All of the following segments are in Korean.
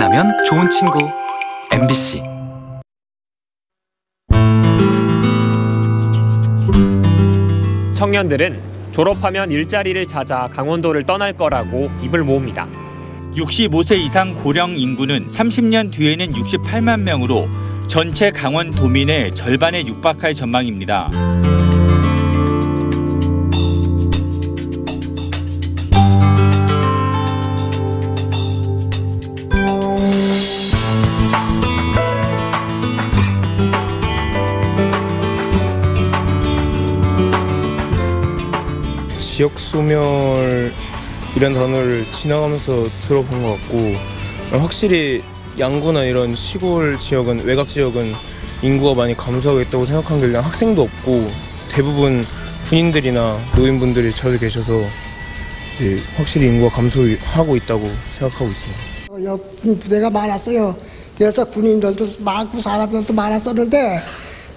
만나면 좋은 친구 MBC. 청년들은 졸업하면 일자리를 찾아 강원도를 떠날 거라고 입을 모읍니다. 65세 이상 고령 인구는 30년 뒤에는 68만 명으로 전체 강원 도민의 절반에 육박할 전망입니다. 지역 소멸이라는 단어를 지나가면서 들어본 것 같고, 확실히 양구나 이런 시골 지역은, 외곽 지역은 인구가 많이 감소하고 있다고 생각한 게 학생도 없고 대부분 군인들이나 노인분들이 자주 계셔서 확실히 인구가 감소하고 있다고 생각하고 있습니다. 옆 부대가 많았어요. 그래서 군인들도 많고 사람들도 많았었는데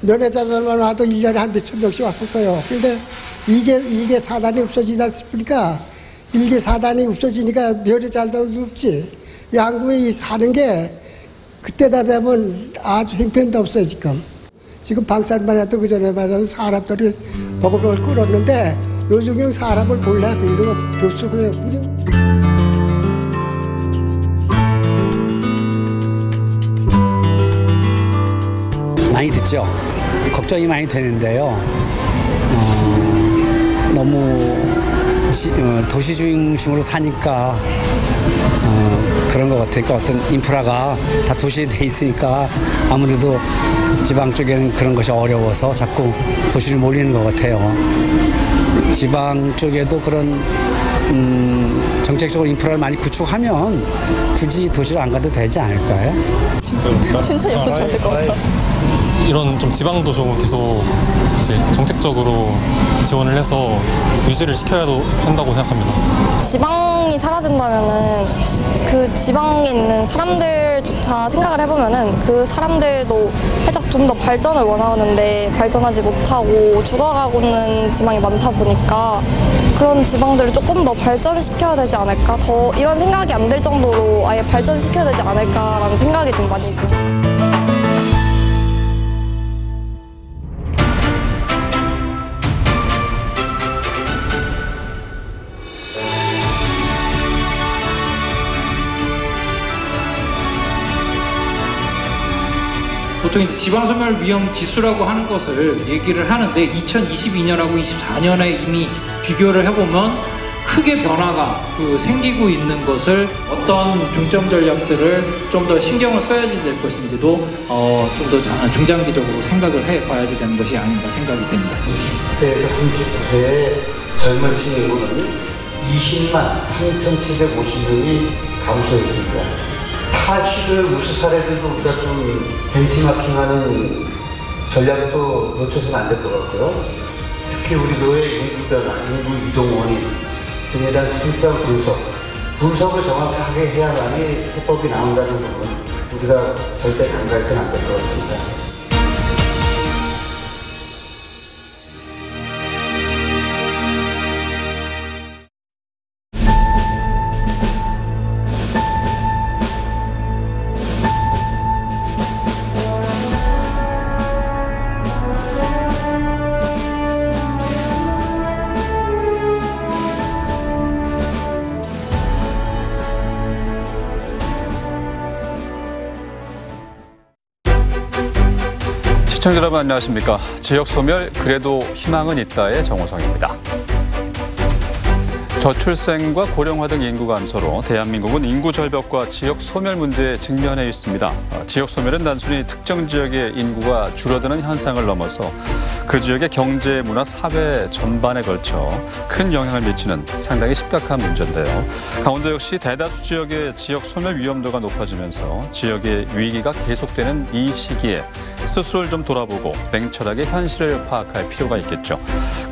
면회자들만 와도 1년에 한 몇천 명씩 왔었어요. 근데 이게 사단이 없어지다 싶으니까, 일개 사단이 없어지니까 면회자들도 없지. 양구에 사는 게 그때다 되면 아주 형편도 없어요. 지금 방산만 해도 그전에만 해도 사람들이 버글버글 끓었는데 요즘은 사람을 몰라 별로 없어요. 많이 듣죠. 걱정이 많이 되는데요. 너무 도시 중심으로 사니까 그런 것 같으니까, 어떤 인프라가 다 도시에 돼 있으니까 아무래도 지방 쪽에는 그런 것이 어려워서 자꾸 도시를 몰리는 것 같아요. 지방 쪽에도 그런 정책적으로 인프라를 많이 구축하면 굳이 도시로 안 가도 되지 않을까요? 신천이 없어지면 될 것 같아. 이런 좀 지방도 좀 계속 이제 정책적으로 지원을 해서 유지를 시켜야 한다고 생각합니다. 지방이 사라진다면은 그 지방에 있는 사람들조차 생각을 해보면은 그 사람들도 살짝 좀 더 발전을 원하는데 발전하지 못하고 죽어가고 있는 지방이 많다 보니까 그런 지방들을 조금 더 발전시켜야 되지 않을까, 더 이런 생각이 안 들 정도로 아예 발전시켜야 되지 않을까라는 생각이 좀 많이 듭니다. 보통 이제 지방소멸 위험 지수라고 하는 것을 얘기를 하는데 2022년하고 24년에 이미 비교를 해보면 크게 변화가 생기고 있는 것을 어떤 중점 전략들을 좀 더 신경을 써야지 될 것인지도 좀 더 중장기적으로 생각을 해봐야지 되는 것이 아닌가 생각이 됩니다. 20세에서 39세의 젊은 시민군은 20만 3,750명이 감소했습니다. 타시를 우수 사례들도 우리가 좀 벤치마킹하는 전략도 놓쳐서는 안 될 것 같고요. 특히 우리 노예 인구 변화, 인구 이동 원인 등에 대한 철저한 분석을 정확하게 해야만이 해법이 나온다는 부분, 우리가 절대 간과해서는 안 될 것 같습니다. 시청자 여러분 안녕하십니까. 지역소멸 그래도 희망은 있다의 정호성입니다. 저출생과 고령화 등 인구 감소로 대한민국은 인구 절벽과 지역 소멸 문제에 직면해 있습니다. 지역 소멸은 단순히 특정 지역의 인구가 줄어드는 현상을 넘어서 그 지역의 경제, 문화, 사회 전반에 걸쳐 큰 영향을 미치는 상당히 심각한 문제인데요. 강원도 역시 대다수 지역의 지역 소멸 위험도가 높아지면서 지역의 위기가 계속되는 이 시기에 스스로를 좀 돌아보고 냉철하게 현실을 파악할 필요가 있겠죠.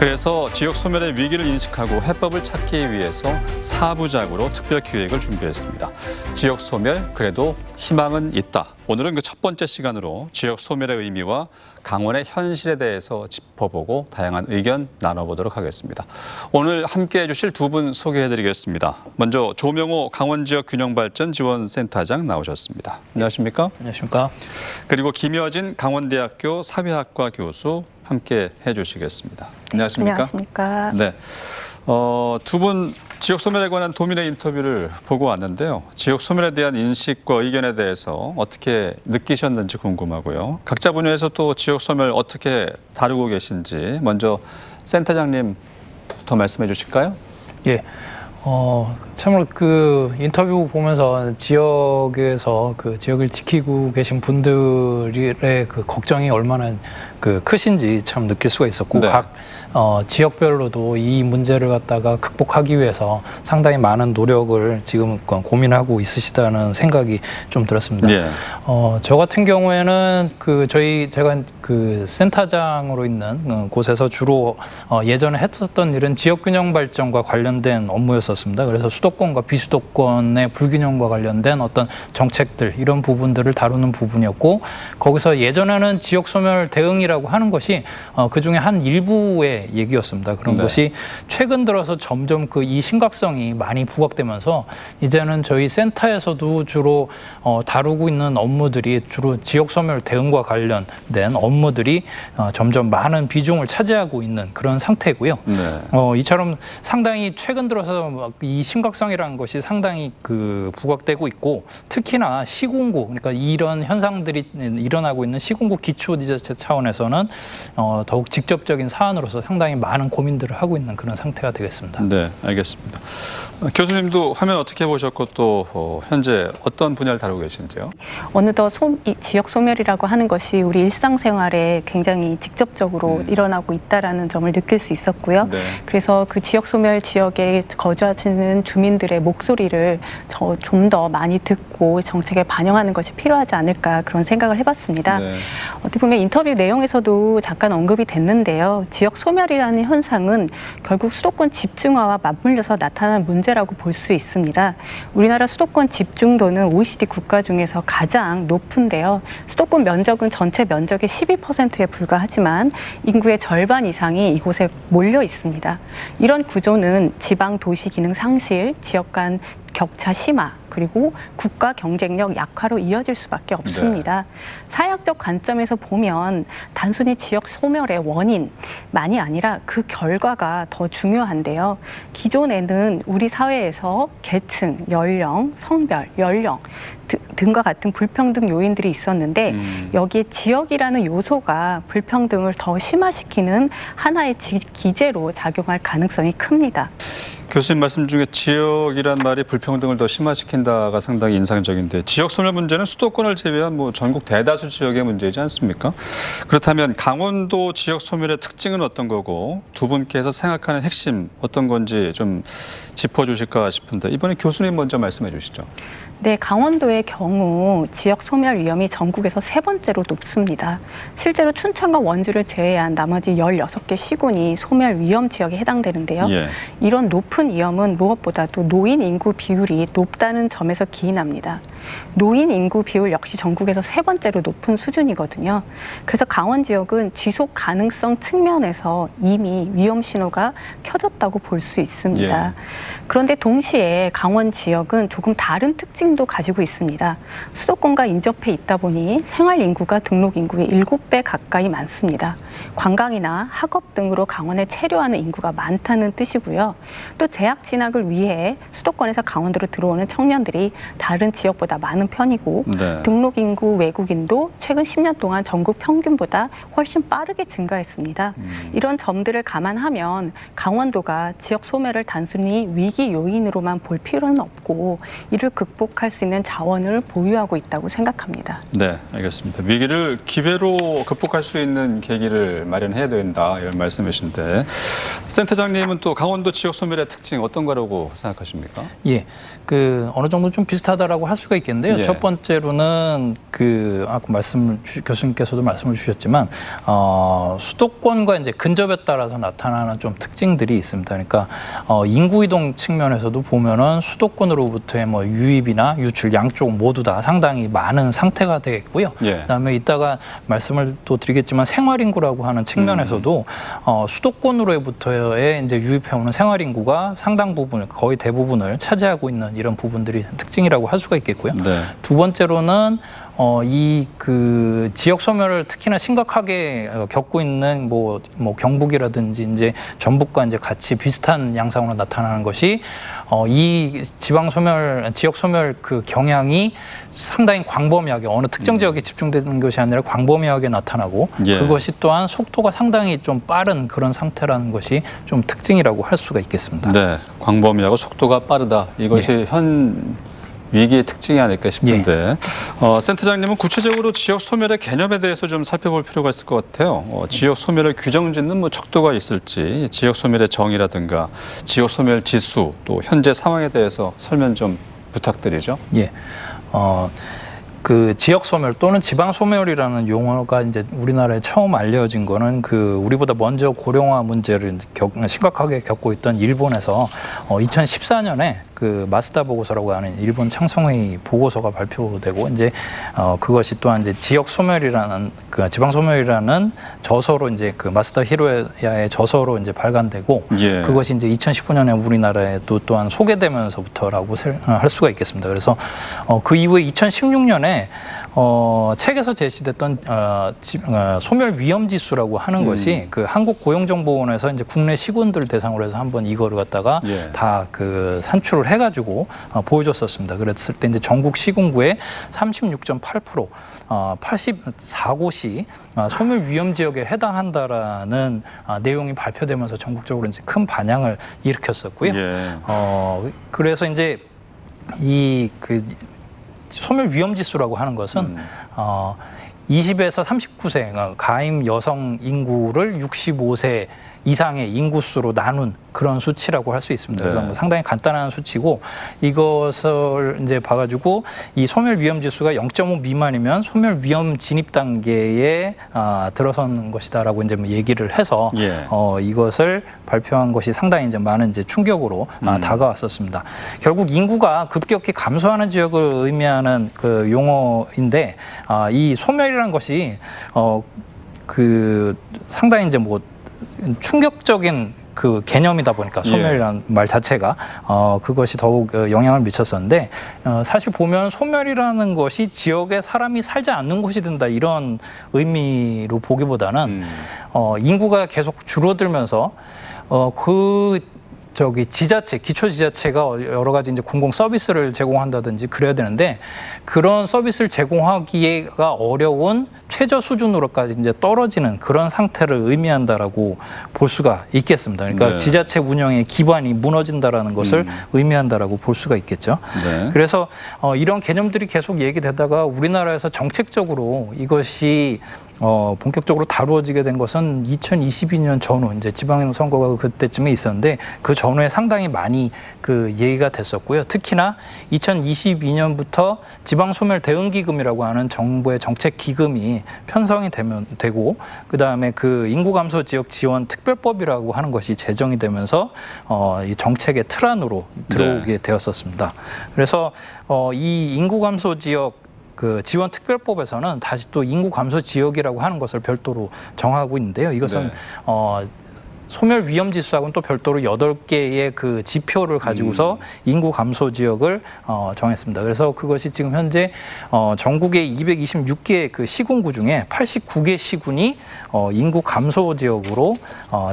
그래서 지역 소멸의 위기를 인식하고 해법을 찾기 위해서 4부작으로 특별 기획을 준비했습니다. 지역 소멸, 그래도 희망은 있다. 오늘은 그 첫 번째 시간으로 지역 소멸의 의미와 강원의 현실에 대해서 짚어보고 다양한 의견 나눠보도록 하겠습니다. 오늘 함께해 주실 두 분 소개해드리겠습니다. 먼저 조명호 강원지역균형발전지원센터장 나오셨습니다. 안녕하십니까? 안녕하십니까? 그리고 김여진 강원대학교 사회학과 교수 함께 해주시겠습니다. 안녕하십니까? 안녕하십니까? 네, 두 분 지역 소멸에 관한 도민의 인터뷰를 보고 왔는데요. 지역 소멸에 대한 인식과 의견에 대해서 어떻게 느끼셨는지 궁금하고요. 각자 분야에서 또 지역 소멸 어떻게 다루고 계신지 먼저 센터장님부터 말씀해 주실까요? 예. 참으로 그 인터뷰 보면서 지역에서 그 지역을 지키고 계신 분들의 그 걱정이 얼마나 그 크신지 참 느낄 수가 있었고, 네. 각 지역별로도 이 문제를 갖다가 극복하기 위해서 상당히 많은 노력을 지금 고민하고 있으시다는 생각이 좀 들었습니다. 네. 저 같은 경우에는 제가 그 센터장으로 있는 곳에서 주로 예전에 했었던 일은 지역균형 발전과 관련된 업무였었습니다. 그래서 수도권과 비수도권의 불균형과 관련된 어떤 정책들, 이런 부분들을 다루는 부분이었고, 거기서 예전에는 지역 소멸 대응이라고 하는 것이 그중에 한 일부의 얘기였습니다. 그런 네. 것이 최근 들어서 점점 이 심각성이 많이 부각되면서 이제는 저희 센터에서도 주로 다루고 있는 업무들이 주로 지역 소멸 대응과 관련된 업무들이 점점 많은 비중을 차지하고 있는 그런 상태고요. 네. 이처럼 상당히 최근 들어서 이 심각성이라는 것이 상당히 부각되고 있고, 특히나 시군구, 그러니까 이런 현상들이 일어나고 있는 시군구 기초지자체 차원에서는 더욱 직접적인 사안으로서 상당히 많은 고민들을 하고 있는 그런 상태가 되겠습니다. 네, 알겠습니다. 교수님도 화면 어떻게 보셨고 또 현재 어떤 분야를 다루고 계신지요? 어느덧 지역 소멸이라고 하는 것이 우리 일상생활에 굉장히 직접적으로 일어나고 있다라는 점을 느낄 수 있었고요. 네. 그래서 그 지역 소멸 지역에 거주하시는 주민들의 목소리를 좀 더 많이 듣고 정책에 반영하는 것이 필요하지 않을까, 그런 생각을 해봤습니다. 네. 어떻게 보면 인터뷰 내용에서도 잠깐 언급이 됐는데요. 지역 소멸이라는 현상은 결국 수도권 집중화와 맞물려서 나타난 문제라고 볼 수 있습니다. 우리나라 수도권 집중도는 OECD 국가 중에서 가장 높은데요. 수도권 면적은 전체 면적의 12%에 불과하지만 인구의 절반 이상이 이곳에 몰려 있습니다. 이런 구조는 지방 도시 기능 상실, 지역 간 격차 심화, 그리고 국가 경쟁력 약화로 이어질 수밖에 없습니다. 네. 사회학적 관점에서 보면 단순히 지역 소멸의 원인만이 아니라 그 결과가 더 중요한데요. 기존에는 우리 사회에서 계층, 연령, 성별, 연령 등과 같은 불평등 요인들이 있었는데 여기에 지역이라는 요소가 불평등을 더 심화시키는 하나의 기제로 작용할 가능성이 큽니다. 교수님 말씀 중에 지역이란 말이 불평등을 더 심화시킨다가 상당히 인상적인데, 지역 소멸 문제는 수도권을 제외한 전국 대다수 지역의 문제이지 않습니까? 그렇다면 강원도 지역 소멸의 특징은 어떤 거고, 두 분께서 생각하는 핵심 어떤 건지 좀 짚어주실까 싶은데, 이번에 교수님 먼저 말씀해 주시죠. 네, 강원도의 경우 지역 소멸 위험이 전국에서 3번째로 높습니다. 실제로 춘천과 원주를 제외한 나머지 16개 시군이 소멸 위험 지역에 해당되는데요. 예. 이런 높은 위험은 무엇보다도 노인 인구 비율이 높다는 점에서 기인합니다. 노인 인구 비율 역시 전국에서 3번째로 높은 수준이거든요. 그래서 강원 지역은 지속 가능성 측면에서 이미 위험 신호가 켜졌다고 볼 수 있습니다. 예. 그런데 동시에 강원 지역은 조금 다른 특징도 가지고 있습니다. 수도권과 인접해 있다 보니 생활 인구가 등록 인구의 7배 가까이 많습니다. 관광이나 학업 등으로 강원에 체류하는 인구가 많다는 뜻이고요. 또 재학 진학을 위해 수도권에서 강원도로 들어오는 청년들이 다른 지역보다 많은 편이고, 네. 등록 인구 외국인도 최근 10년 동안 전국 평균보다 훨씬 빠르게 증가했습니다. 이런 점들을 감안하면 강원도가 지역 소멸을 단순히 위기 요인으로만 볼 필요는 없고, 이를 극복할 극복할 수 있는 자원을 보유하고 있다고 생각합니다. 네, 알겠습니다. 위기를 기회로 극복할 수 있는 계기를 마련해야 된다 이런 말씀이신데 센터장님은 또 강원도 지역 소멸의 특징 어떤 거라고 생각하십니까? 예, 어느 정도 좀 비슷하다라고 할 수가 있겠는데요. 예. 첫 번째로는 아까 교수님께서도 말씀을 주셨지만 수도권과 이제 근접에 따라서 나타나는 좀 특징들이 있습니다. 그러니까 인구 이동 측면에서도 보면은 수도권으로부터의 뭐 유입이나 유출 양쪽 모두 다 상당히 많은 상태가 되겠고요. 예. 그다음에 이따가 말씀을 또 드리겠지만 생활 인구라고 하는 측면에서도 수도권으로부터의 이제 유입해오는 생활 인구가 상당 부분, 거의 대부분을 차지하고 있는 이런 부분들이 특징이라고 할 수가 있겠고요. 네. 두 번째로는 지역 소멸을 특히나 심각하게 겪고 있는 뭐 경북이라든지 이제 전북과 이제 같이 비슷한 양상으로 나타나는 것이 이 지역 소멸 그 경향이 상당히 광범위하게 어느 특정 지역에 집중되는 것이 아니라 광범위하게 나타나고 예. 그것이 또한 속도가 상당히 좀 빠른 그런 상태라는 것이 좀 특징이라고 할 수가 있겠습니다. 네, 광범위하고 속도가 빠르다. 이것이 현 위기의 특징이 아닐까 싶은데 센터장님은 구체적으로 지역 소멸의 개념에 대해서 좀 살펴볼 필요가 있을 것 같아요. 지역 소멸을 규정짓는 뭐 척도가 있을지 지역 소멸의 정의라든가 지역 소멸 지수 또 현재 상황에 대해서 설명 좀 부탁드리죠. 예. 지역 소멸 또는 지방 소멸이라는 용어가 이제 우리나라에 처음 알려진 거는 우리보다 먼저 고령화 문제를 심각하게 겪고 있던 일본에서 2014년에 마스다 보고서라고 하는 일본 창성회의 보고서가 발표되고 이제 그것이 또한 이제 지역 소멸이라는 지방 소멸이라는 저서로 이제 마스다 히로야의 저서로 이제 발간되고 예. 그것이 이제 2015년에 우리나라에도 또한 소개되면서부터라고 할 수가 있겠습니다. 그래서 그 이후에 2016년에 책에서 제시됐던 소멸 위험 지수라고 하는 것이 한국고용정보원에서 이제 국내 시군들 대상으로 해서 한번 이거를 갖다가 예. 다 산출을 해가지고 보여줬었습니다. 그랬을 때 이제 전국 시군구의 36.8%, 84곳이 소멸 위험 지역에 해당한다라는 내용이 발표되면서 전국적으로 이제 큰 반향을 일으켰었고요. 예. 그래서 이제 소멸 위험 지수라고 하는 것은 20에서 39세 가임 여성 인구를 65세 이상의 인구수로 나눈 그런 수치라고 할 수 있습니다. 네. 그래서 상당히 간단한 수치고 이것을 이제 봐가지고 이 소멸 위험 지수가 0.5 미만이면 소멸 위험 진입 단계에 들어선 것이다라고 이제 얘기를 해서 예. 이것을 발표한 것이 상당히 이제 많은 이제 충격으로 다가왔었습니다. 결국 인구가 급격히 감소하는 지역을 의미하는 용어인데 이 소멸이라는 것이 상당히 이제 충격적인 개념이다 보니까 소멸이라는 말 자체가 그것이 더욱 영향을 미쳤었는데 사실 보면 소멸이라는 것이 지역에 사람이 살지 않는 곳이 된다 이런 의미로 보기보다는 인구가 계속 줄어들면서 지자체, 기초지자체가 여러 가지 이제 공공 서비스를 제공한다든지 그래야 되는데 그런 서비스를 제공하기가 어려운 최저 수준으로까지 이제 떨어지는 그런 상태를 의미한다라고 볼 수가 있겠습니다. 그러니까 네. 지자체 운영의 기반이 무너진다라는 것을 의미한다라고 볼 수가 있겠죠. 네. 그래서 이런 개념들이 계속 얘기되다가 우리나라에서 정책적으로 이것이 본격적으로 다루어지게 된 것은 2022년 전후 이제 지방선거가 그때쯤에 있었는데 그 전후에 상당히 많이 얘기가 됐었고요. 특히나 2022년부터 지방소멸 대응기금이라고 하는 정부의 정책 기금이 편성이 되고 그다음에 인구 감소 지역 지원 특별법이라고 하는 것이 제정이 되면서 이 정책의 틀 안으로 들어오게 되었었습니다. 그래서 이 인구 감소 지역 지원 특별법에서는 다시 또 인구 감소 지역이라고 하는 것을 별도로 정하고 있는데요. 이것은 소멸 위험 지수하고는 또 별도로 8개의 지표를 가지고서 인구 감소 지역을 정했습니다. 그래서 그것이 지금 현재 전국의 226개 시군구 중에 89개 시군이 인구 감소 지역으로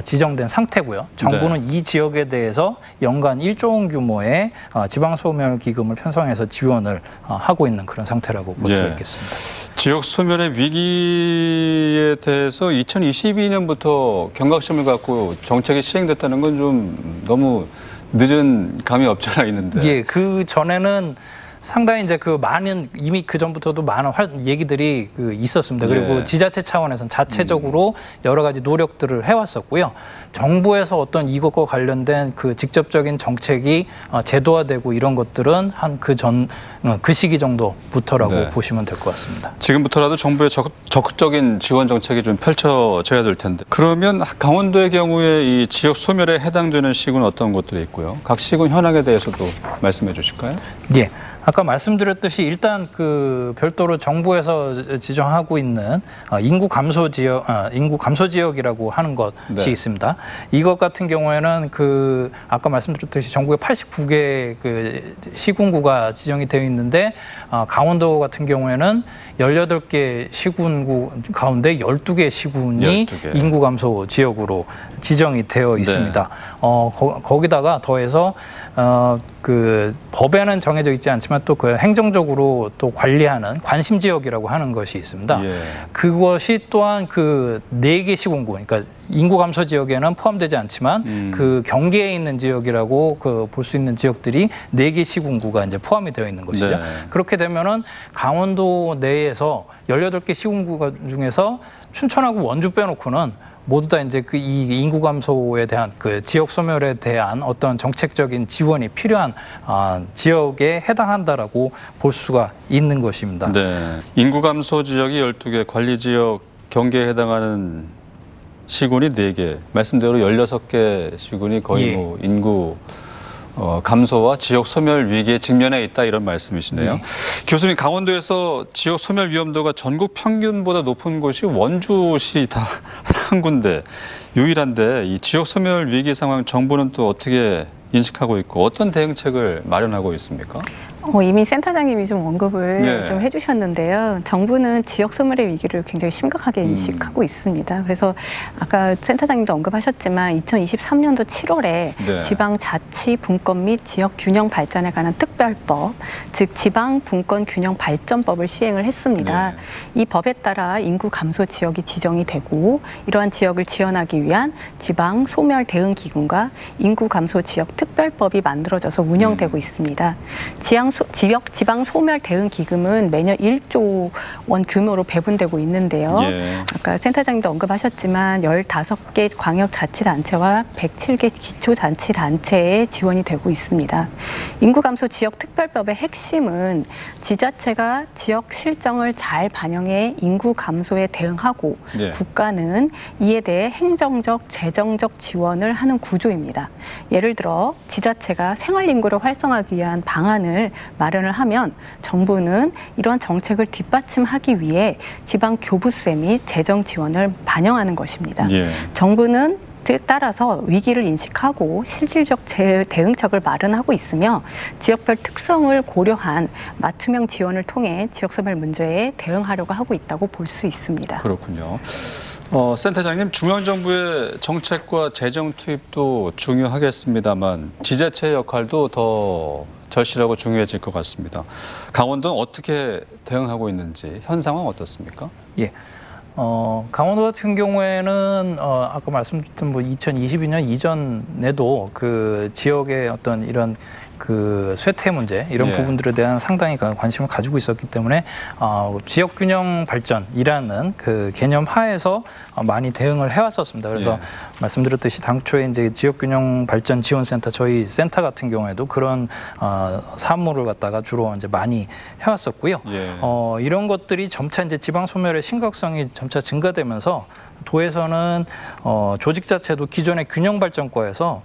지정된 상태고요. 정부는 이 지역에 대해서 연간 1조 원 규모의 지방소멸 기금을 편성해서 지원을 하고 있는 그런 상태라고 볼 수가 있겠습니다. 지역 소멸의 위기에 대해서 2022년부터 경각심을 갖고 정책이 시행됐다는 건 좀 너무 늦은 감이 없지 않아 있는데. 예, 그 전에는 상당히 이제 그 많은 이미 그 전부터도 많은 얘기들이 있었습니다. 그리고 지자체 차원에서는 자체적으로 여러 가지 노력들을 해왔었고요. 정부에서 어떤 이것과 관련된 그 직접적인 정책이 제도화되고 이런 것들은 한 그 시기 정도부터라고 보시면 될 것 같습니다. 지금부터라도 정부의 적극적인 지원 정책이 좀 펼쳐져야 될 텐데. 그러면 강원도의 경우에 이 지역 소멸에 해당되는 시군은 어떤 것들이 있고요? 각 시군 현황에 대해서도 말씀해 주실까요? 예. 아까 말씀드렸듯이 일단 그 별도로 정부에서 지정하고 있는 인구 감소 지역이라고 하는 것이 있습니다. 이것 같은 경우에는 그 아까 말씀드렸듯이 전국에 89개 그 시군구가 지정이 되어 있는데 강원도 같은 경우에는 18개 시군구 가운데 12개 시군이 12개. 인구 감소 지역으로 지정이 되어 있습니다. 거기다가 더해서 그 법에는 정해져 있지 않지만 또 그 행정적으로 또 관리하는 관심 지역이라고 하는 것이 있습니다. 그것이 또한 그 4개 시군구, 그러니까 인구 감소 지역에는 포함되지 않지만 그 경계에 있는 지역이라고 그 볼 수 있는 지역들이 4개 시군구가 이제 포함이 되어 있는 것이죠. 그렇게 되면은 강원도 내에서 18개 시군구 중에서 춘천하고 원주 빼놓고는 모두 다 이제 그 이 인구 감소에 대한 그 지역 소멸에 대한 어떤 정책적인 지원이 필요한 지역에 해당한다라고 볼 수가 있는 것입니다. 네. 인구 감소 지역이 12개, 관리 지역 경계에 해당하는 시군이 4개, 말씀대로 16개 시군이 거의 뭐 인구 감소와 지역 소멸 위기에 직면해 있다 이런 말씀이시네요. 교수님, 강원도에서 지역 소멸 위험도가 전국 평균보다 높은 곳이 원주시 다 한 군데 유일한데 이 지역 소멸 위기 상황 정부는 또 어떻게 인식하고 있고 어떤 대응책을 마련하고 있습니까? 이미 센터장님이 좀 언급을 좀 해주셨는데요. 정부는 지역 소멸의 위기를 굉장히 심각하게 인식하고 있습니다. 그래서 아까 센터장님도 언급하셨지만 2023년도 7월에 지방자치 분권 및 지역 균형 발전에 관한 특별법, 즉 지방 분권 균형 발전법을 시행을 했습니다. 이 법에 따라 인구 감소 지역이 지정이 되고 이러한 지역을 지원하기 위한 지방 소멸 대응 기금과 인구 감소 지역 특별법이 만들어져서 운영되고 있습니다. 지방 소멸 대응 기금은 매년 1조 원 규모로 배분되고 있는데요. 아까 센터장님도 언급하셨지만 15개 광역자치단체와 107개 기초자치단체에 지원이 되고 있습니다. 인구 감소 지역 특별법의 핵심은 지자체가 지역 실정을 잘 반영해 인구 감소에 대응하고 국가는 이에 대해 행정적, 재정적 지원을 하는 구조입니다. 예를 들어 지자체가 생활인구를 활성화하기 위한 방안을 마련을 하면 정부는 이런 정책을 뒷받침하기 위해 지방 교부세 및 재정 지원을 반영하는 것입니다. 정부는 따라서 위기를 인식하고 실질적 대응책을 마련하고 있으며 지역별 특성을 고려한 맞춤형 지원을 통해 지역소멸 문제에 대응하려고 하고 있다고 볼 수 있습니다. 그렇군요. 센터장님, 중앙정부의 정책과 재정 투입도 중요하겠습니다만 지자체의 역할도 더 절실하고 중요해질 것 같습니다. 강원도는 어떻게 대응하고 있는지 현상은 어떻습니까? 강원도 같은 경우에는 아까 말씀드렸던 뭐 2022년 이전에도 그 지역의 어떤 이런 그 쇠퇴 문제 이런 부분들에 대한 상당히 관심을 가지고 있었기 때문에 지역 균형 발전이라는 그 개념 하에서 많이 대응을 해왔었습니다. 그래서 말씀드렸듯이 당초에 이제 지역 균형 발전 지원센터 저희 센터 같은 경우에도 그런 사무를 갖다가 주로 이제 많이 해왔었고요. 이런 것들이 점차 이제 지방 소멸의 심각성이 점차 증가되면서 도에서는 조직 자체도 기존의 균형발전과에서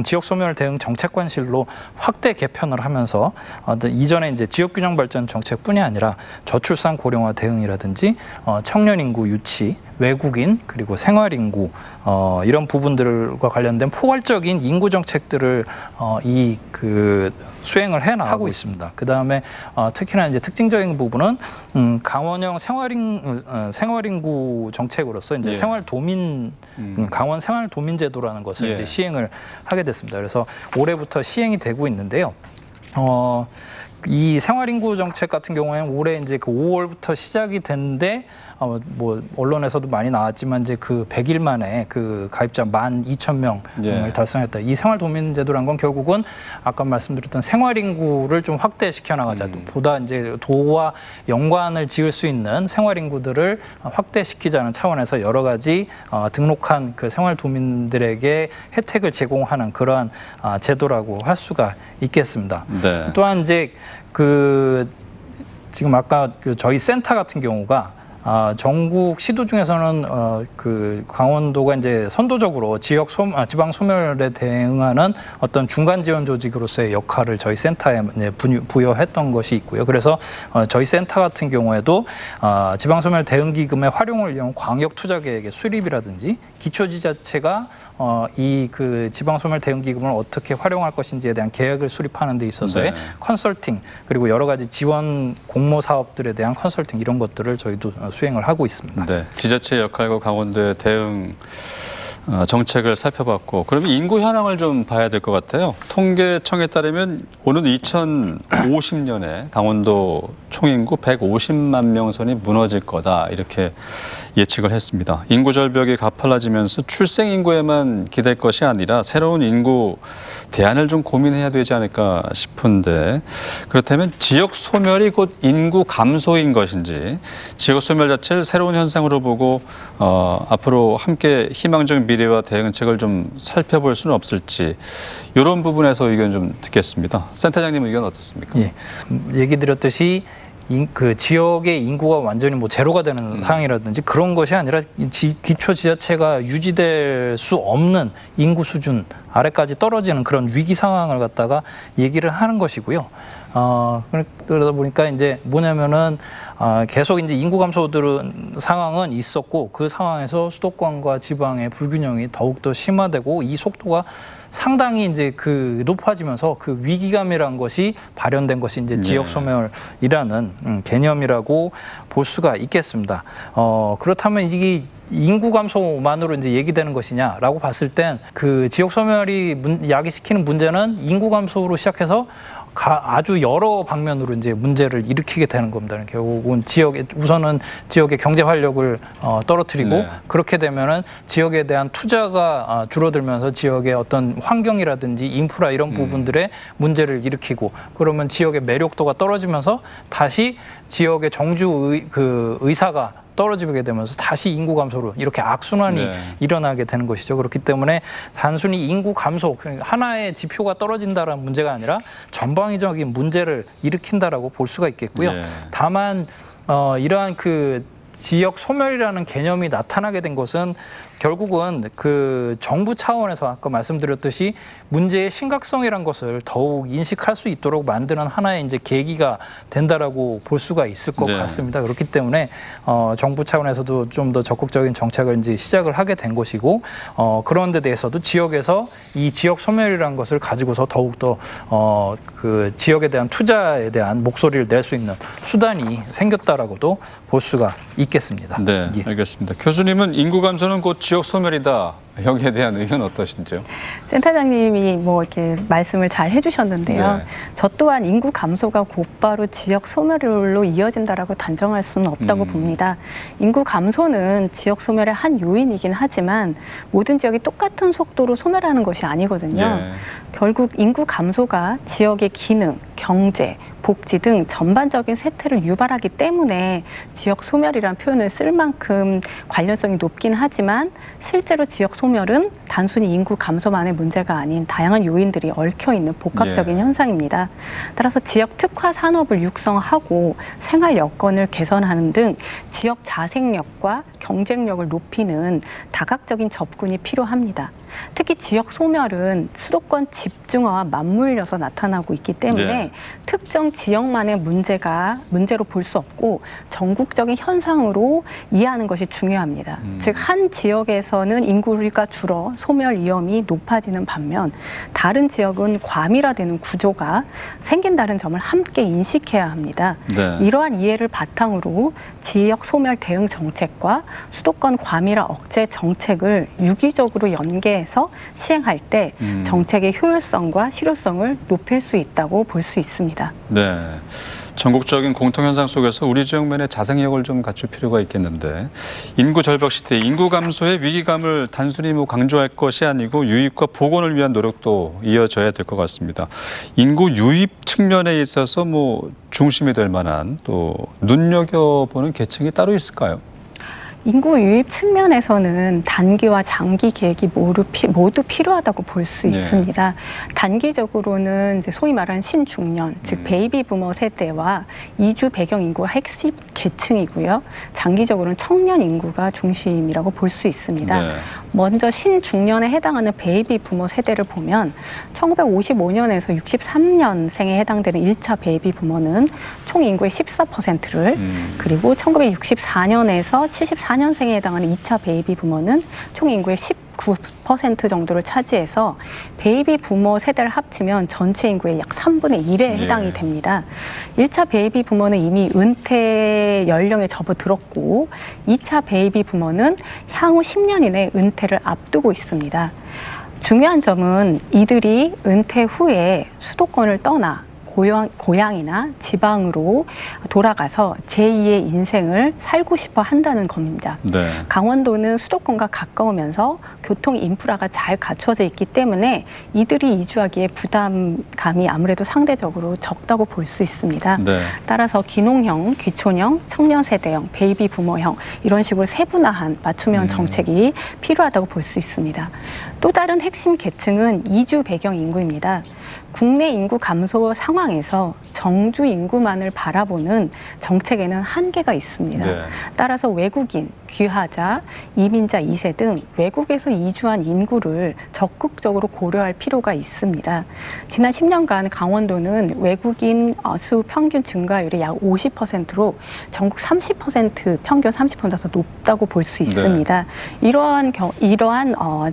지역 소멸 대응 정책관실로 확대 개편을 하면서 이전에 이제 지역 균형 발전 정책뿐이 아니라 저출산 고령화 대응이라든지 청년 인구 유치, 외국인 그리고 생활 인구 이런 부분들과 관련된 포괄적인 인구 정책들을 수행을 해 나가고 있습니다. 그 다음에 특히나 이제 특징적인 부분은 강원형 생활 인구 정책으로서 이제 생활 도민 강원 생활 도민 제도라는 것을 이제 시행을 하게 됐습니다. 그래서 올해부터 시행이 되고 있는데요. 이 생활인구 정책 같은 경우에는 올해 이제 그 5월부터 시작이 됐는데 뭐 언론에서도 많이 나왔지만 이제 그 100일 만에 그 가입자 12,000명을 달성했다. 이 생활도민제도란 건 결국은 아까 말씀드렸던 생활인구를 좀 확대시켜 나가자. 보다 이제 도와 연관을 지을 수 있는 생활인구들을 확대시키자는 차원에서 여러 가지 등록한 그 생활도민들에게 혜택을 제공하는 그러한 제도라고 할 수가 있겠습니다. 네. 또한 이제 지금 아까 저희 센터 같은 경우가 전국 시도 중에서는 그 강원도가 이제 선도적으로 지방 소멸에 대응하는 어떤 중간 지원 조직으로서의 역할을 저희 센터에 부여했던 것이 있고요. 그래서 저희 센터 같은 경우에도 지방 소멸 대응 기금의 활용을 위한 광역 투자 계획의 수립이라든지 기초지자체가 이 그 지방 소멸 대응 기금을 어떻게 활용할 것인지에 대한 계획을 수립하는 데 있어서의 컨설팅 그리고 여러 가지 지원 공모 사업들에 대한 컨설팅 이런 것들을 저희도 수행을 하고 있습니다. 네, 지자체 역할과 강원도의 대응 정책을 살펴봤고 그러면 인구 현황을 좀 봐야 될 것 같아요. 통계청에 따르면 오는 2050년에 강원도 총인구 150만 명 선이 무너질 거다 이렇게 예측을 했습니다. 인구 절벽이 가팔라지면서 출생 인구에만 기댈 것이 아니라 새로운 인구 대안을 좀 고민해야 되지 않을까 싶은데 그렇다면 지역 소멸이 곧 인구 감소인 것인지 지역 소멸 자체를 새로운 현상으로 보고 앞으로 함께 희망적인 미래와 대응책을 좀 살펴볼 수는 없을지 이런 부분에서 의견 좀 듣겠습니다. 센터장님 의견 어떻습니까? 예, 얘기 드렸듯이 그 지역의 인구가 완전히 뭐 제로가 되는 상황이라든지 그런 것이 아니라 기초 지자체가 유지될 수 없는 인구 수준 아래까지 떨어지는 그런 위기 상황을 갖다가 얘기를 하는 것이고요. 그러다 보니까 이제 뭐냐면은 계속 이제 인구 감소들은 상황은 있었고 그 상황에서 수도권과 지방의 불균형이 더욱더 심화되고 이 속도가 상당히 이제 그 높아지면서 그 위기감이란 것이 발현된 것이 이제 지역 소멸이라는 개념이라고 볼 수가 있겠습니다. 그렇다면 이게 인구 감소만으로 이제 얘기되는 것이냐라고 봤을 땐 그 지역 소멸이 야기시키는 문제는 인구 감소로 시작해서 아주 여러 방면으로 이제 문제를 일으키게 되는 겁니다. 결국은 우선은 지역의 경제 활력을 떨어뜨리고 그렇게 되면은 지역에 대한 투자가 줄어들면서 지역의 어떤 환경이라든지 인프라 이런 부분들의 문제를 일으키고 그러면 지역의 매력도가 떨어지면서 다시 지역의 정주 의사가 떨어지게 되면서 다시 인구 감소로 이렇게 악순환이 일어나게 되는 것이죠. 그렇기 때문에 단순히 인구 감소, 하나의 지표가 떨어진다라는 문제가 아니라 전방위적인 문제를 일으킨다라고 볼 수가 있겠고요. 다만 이러한 그 지역 소멸이라는 개념이 나타나게 된 것은 결국은 그 정부 차원에서 아까 말씀드렸듯이 문제의 심각성이란 것을 더욱 인식할 수 있도록 만드는 하나의 이제 계기가 된다라고 볼 수가 있을 것 같습니다. 그렇기 때문에 정부 차원에서도 좀 더 적극적인 정책을 이제 시작을 하게 된 것이고 그런 데 대해서도 지역에서 이 지역 소멸이라는 것을 가지고서 더욱 더 그 지역에 대한 투자에 대한 목소리를 낼 수 있는 수단이 생겼다라고도 볼 수가 있겠습니다. 네, 알겠습니다. 교수님은 인구 감소는 곧 지역 소멸이다. 여기에 대한 의견 어떠신지요? 센터장님이 뭐 이렇게 말씀을 잘 해주셨는데요. 저 또한 인구 감소가 곧바로 지역 소멸로 이어진다라고 단정할 수는 없다고 봅니다. 인구 감소는 지역 소멸의 한 요인이긴 하지만 모든 지역이 똑같은 속도로 소멸하는 것이 아니거든요. 결국 인구 감소가 지역의 기능, 경제, 복지 등 전반적인 쇠퇴를 유발하기 때문에 지역 소멸이라는 표현을 쓸 만큼 관련성이 높긴 하지만 실제로 지역 소멸은 단순히 인구 감소만의 문제가 아닌 다양한 요인들이 얽혀있는 복합적인 현상입니다. 따라서 지역 특화 산업을 육성하고 생활 여건을 개선하는 등 지역 자생력과 경쟁력을 높이는 다각적인 접근이 필요합니다. 특히 지역 소멸은 수도권 집중화와 맞물려서 나타나고 있기 때문에 특정 지역만의 문제로 볼 수 없고 전국적인 현상으로 이해하는 것이 중요합니다. 즉 한 지역에서는 인구가 줄어 소멸 위험이 높아지는 반면 다른 지역은 과밀화되는 구조가 생긴다는 점을 함께 인식해야 합니다. 이러한 이해를 바탕으로 지역 소멸 대응 정책과 수도권 과밀화 억제 정책을 유기적으로 연계해 내에서 시행할 때 정책의 효율성과 실효성을 높일 수 있다고 볼 수 있습니다. 네. 전국적인 공통 현상 속에서 우리 지역면의 자생력을 좀 갖출 필요가 있겠는데 인구 절벽 시대 인구 감소의 위기감을 단순히 강조할 것이 아니고 유입과 복원을 위한 노력도 이어져야 될 것 같습니다. 인구 유입 측면에 있어서 중심이 될 만한 또 눈여겨보는 계층이 따로 있을까요? 인구 유입 측면에서는 단기와 장기 계획이 모두 필요하다고 볼 수 있습니다. 단기적으로는 이제 소위 말하는 신중년, 즉 베이비 부머 세대와 이주 배경 인구가 핵심 계층이고요. 장기적으로는 청년 인구가 중심이라고 볼 수 있습니다. 네. 먼저 신중년에 해당하는 베이비 부머 세대를 보면 1955년에서 63년생에 해당되는 1차 베이비 부머는 총 인구의 14%를 그리고 1964년에서 74년생에 해당하는 2차 베이비 부머는 총 인구의 19% 정도를 차지해서 베이비 부머 세대를 합치면 전체 인구의 약 3분의 1에 해당이 됩니다. 1차 베이비 부머는 이미 은퇴 연령에 접어들었고 2차 베이비 부머는 향후 10년 이내 은퇴를 앞두고 있습니다. 중요한 점은 이들이 은퇴 후에 수도권을 떠나 고향이나 지방으로 돌아가서 제2의 인생을 살고 싶어 한다는 겁니다. 네. 강원도는 수도권과 가까우면서 교통 인프라가 잘 갖춰져 있기 때문에 이들이 이주하기에 부담감이 아무래도 상대적으로 적다고 볼 수 있습니다. 네. 따라서 기농형, 귀촌형, 청년 세대형, 베이비 부머형 이런 식으로 세분화한 맞춤형 정책이 필요하다고 볼 수 있습니다. 또 다른 핵심 계층은 이주 배경 인구입니다. 국내 인구 감소 상황에서 정주 인구만을 바라보는 정책에는 한계가 있습니다. 네. 따라서 외국인, 귀화자, 이민자 2세 등 외국에서 이주한 인구를 적극적으로 고려할 필요가 있습니다. 지난 10년간 강원도는 외국인 수 평균 증가율이 약 50%로 전국 30% 평균 30%더 높다고 볼 수 있습니다. 네. 이러한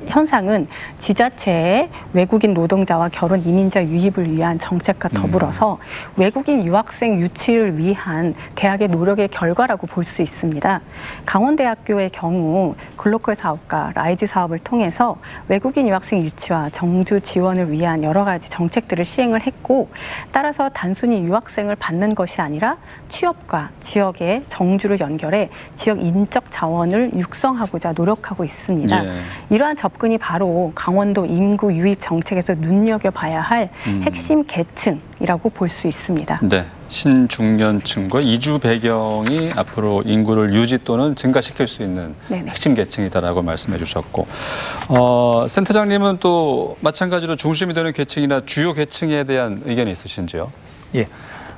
현상은 지자체의 외국인 노동자와 결혼 이민자 유입을 위한 정책과 더불어서 외국인 유학생 유치를 위한 대학의 노력의 결과라고 볼 수 있습니다. 강원대학교의 경우 글로컬 사업과 라이즈 사업을 통해서 외국인 유학생 유치와 정주 지원을 위한 여러 가지 정책들을 시행을 했고 따라서 단순히 유학생을 받는 것이 아니라 취업과 지역의 정주를 연결해 지역 인적 자원을 육성하고자 노력하고 있습니다. 예. 이러한 접근이 바로 강원도 인구 유입 정책에서 눈여겨봐야 할 핵심 계층이라고 볼 수 있습니다. 네, 신중년층과 이주 배경이 앞으로 인구를 유지 또는 증가시킬 수 있는 네네. 핵심 계층이다라고 말씀해 주셨고 센터장님은 또 마찬가지로 중심이 되는 계층이나 주요 계층에 대한 의견이 있으신지요? 예,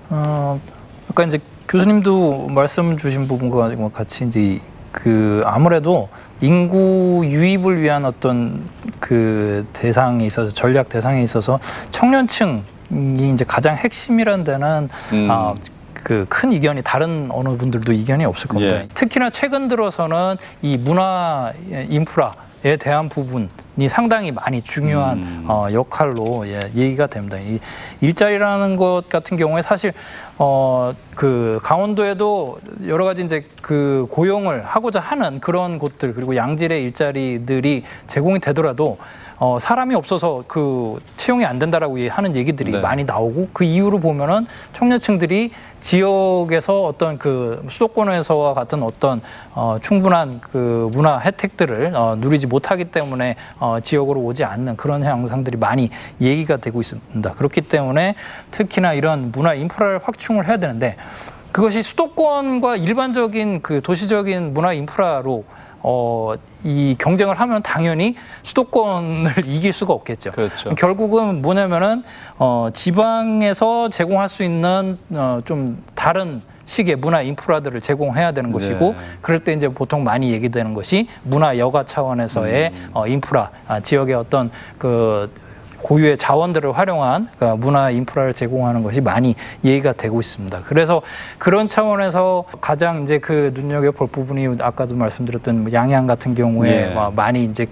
아까 이제 교수님도 말씀 주신 부분과 같이 이제 아무래도 인구 유입을 위한 어떤 대상에 있어서 전략 대상에 있어서 청년층이 이제 가장 핵심이라는 데는 큰 이견이 다른 어느 분들도 이견이 없을 겁니다. 예. 특히나 최근 들어서는 이 문화 인프라에 대한 부분이 상당히 많이 중요한 역할로 얘기가 됩니다. 이 일자리라는 것 같은 경우에 사실 강원도에도 여러 가지 이제 고용을 하고자 하는 그런 곳들 그리고 양질의 일자리들이 제공이 되더라도 사람이 없어서 채용이 안 된다라고 하는 얘기들이 많이 나오고 그 이유로 보면은 청년층들이 지역에서 어떤 수도권에서와 같은 어떤 충분한 문화 혜택들을 누리지 못하기 때문에 지역으로 오지 않는 그런 현상들이 많이 얘기가 되고 있습니다. 그렇기 때문에 특히나 이런 문화 인프라를 확충을 해야 되는데 그것이 수도권과 일반적인 도시적인 문화 인프라로 이 경쟁을 하면 당연히 수도권을 이길 수가 없겠죠. 그렇죠. 결국은 뭐냐면은 지방에서 제공할 수 있는 좀 다른 식의 문화 인프라들을 제공해야 되는 것이고 그럴 때 이제 보통 많이 얘기되는 것이 문화 여가 차원에서의 인프라, 지역의 어떤 고유의 자원들을 활용한 문화 인프라를 제공하는 것이 많이 얘기가 되고 있습니다. 그래서 그런 차원에서 가장 이제 눈여겨볼 부분이 아까도 말씀드렸던 양양 같은 경우에 많이 이제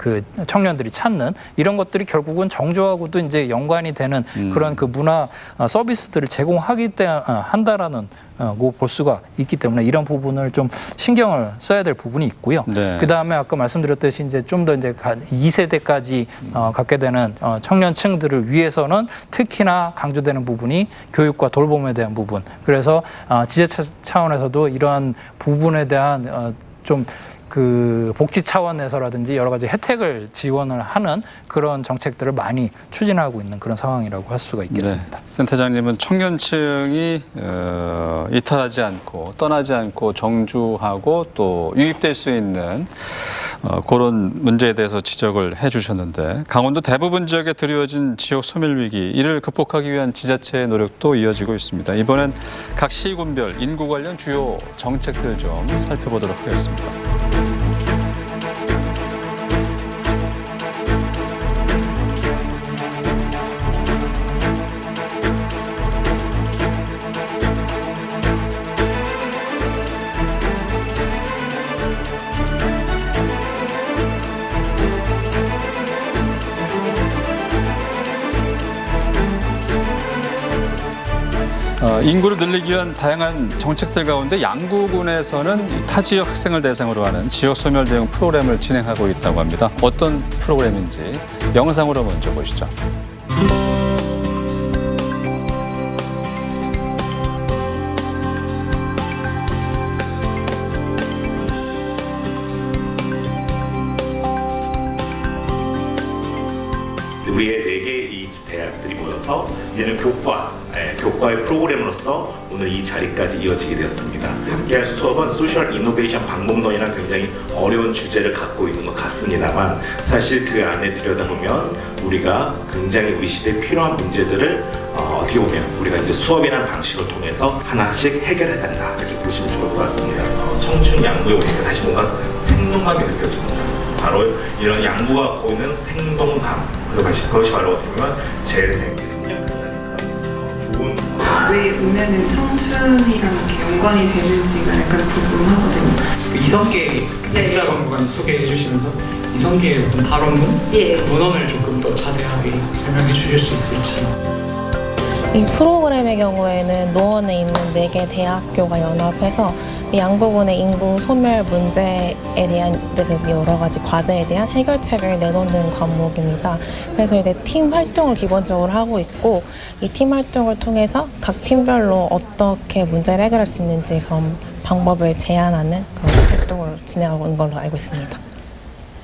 청년들이 찾는 이런 것들이 결국은 정조하고도 이제 연관이 되는 그런 문화 서비스들을 제공하기 한다라는 볼 수가 있기 때문에 이런 부분을 좀 신경을 써야 될 부분이 있고요. 네. 그 다음에 아까 말씀드렸듯이 이제 좀 더 이제 2세대까지 갖게 되는 청년층들을 위해서는 특히나 강조되는 부분이 교육과 돌봄에 대한 부분. 그래서 지자체 차원에서도 이러한 부분에 대한 좀 그 복지 차원에서라든지 여러 가지 혜택을 지원을 하는 그런 정책들을 많이 추진하고 있는 그런 상황이라고 할 수가 있겠습니다. 네. 센터장님은 청년층이 이탈하지 않고 떠나지 않고 정주하고 또 유입될 수 있는 그런 문제에 대해서 지적을 해주셨는데 강원도 대부분 지역에 드리워진 지역 소멸 위기 이를 극복하기 위한 지자체의 노력도 이어지고 있습니다. 이번엔 각 시군별 인구 관련 주요 정책들 좀 살펴보도록 하겠습니다. 인구를 늘리기 위한 다양한 정책들 가운데 양구군에서는 타 지역 학생을 대상으로 하는 지역 소멸 대응 프로그램을 진행하고 있다고 합니다. 어떤 프로그램인지 영상으로 먼저 보시죠. 우리의 4개의 이 대학들이 모여서 이제는 교과의 프로그램으로서 오늘 이 자리까지 이어지게 되었습니다. 함께할 수업은 소셜 이노베이션 방법론이라는 굉장히 어려운 주제를 갖고 있는 것 같습니다만 사실 그 안에 들여다보면 우리가 굉장히 우리 시대에 필요한 문제들을 어떻게 보면 우리가 이제 수업이라는 방식을 통해서 하나씩 해결해 간다 이렇게 보시면 좋을 것 같습니다. 청춘 양구에 오니까 다시 뭔가 생동감이 느껴집니다. 바로 이런 양구가 갖고 있는 생동감 그것이 바로 어떻게 보면 재생 왜 보면은 청춘이랑 이렇게 연관이 되는지가 약간 궁금하거든요. 이성계 문자 광고관 소개해 주시면서 이성계의 어떤 발언문, 그 문헌을 조금 더 자세하게 설명해 주실 수 있을지. 이 프로그램의 경우에는 노원에 있는 4개 대학교가 연합해서 양구군의 인구 소멸 문제에 대한 여러 가지 과제에 대한 해결책을 내놓는 과목입니다. 그래서 이제 팀 활동을 기본적으로 하고 있고 이 팀 활동을 통해서 각 팀별로 어떻게 문제를 해결할 수 있는지 그런 방법을 제안하는 그런 활동을 진행하고 있는 걸로 알고 있습니다.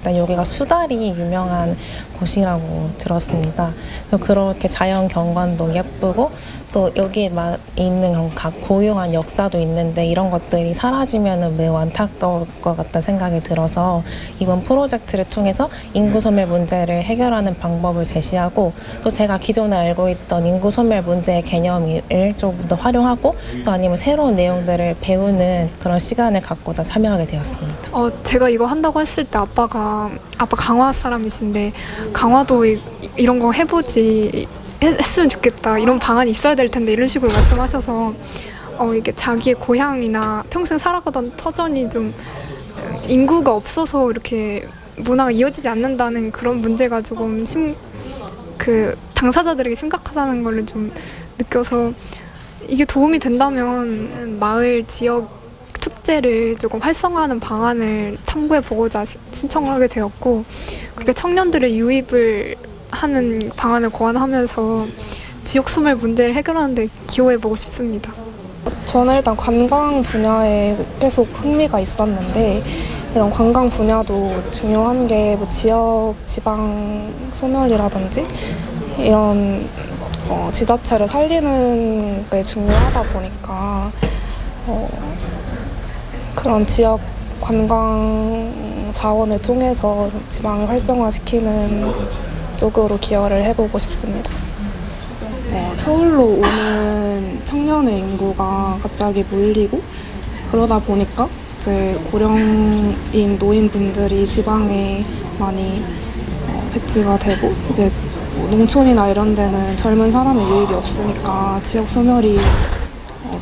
여기가 수달이 유명한 곳이라고 들었습니다. 그렇게 자연 경관도 예쁘고 또 여기에 있는 그런 각 고유한 역사도 있는데 이런 것들이 사라지면 매우 안타까울 것 같다는 생각이 들어서 이번 프로젝트를 통해서 인구 소멸 문제를 해결하는 방법을 제시하고 또 제가 기존에 알고 있던 인구 소멸 문제의 개념을 조금 더 활용하고 또 아니면 새로운 내용들을 배우는 그런 시간을 갖고자 참여하게 되었습니다. 제가 이거 한다고 했을 때 아빠 강화 사람이신데 강화도 이런 거 해보지 했으면 좋겠다 이런 방안이 있어야 될 텐데 이런 식으로 말씀하셔서 이게 자기의 고향이나 평생 살아가던 터전이 좀 인구가 없어서 이렇게 문화가 이어지지 않는다는 그런 문제가 조금 당사자들에게 심각하다는 걸 좀 느껴서 이게 도움이 된다면 마을 지역 축제를 조금 활성화하는 방안을 탐구해보고자 신청을 하게 되었고 그렇게 청년들의 유입을 하는 방안을 고안하면서 지역 소멸 문제를 해결하는 데 기여해보고 싶습니다. 저는 일단 관광 분야에 계속 흥미가 있었는데 이런 관광 분야도 중요한 게 뭐 지역 지방 소멸이라든지 이런 지자체를 살리는 게 중요하다 보니까 그런 지역 관광 자원을 통해서 지방을 활성화시키는 쪽으로 기여를 해보고 싶습니다. 서울로 오는 청년의 인구가 갑자기 몰리고 그러다 보니까 이제 고령인 노인분들이 지방에 많이 배치가 되고 이제 농촌이나 이런 데는 젊은 사람의 유입이 없으니까 지역 소멸이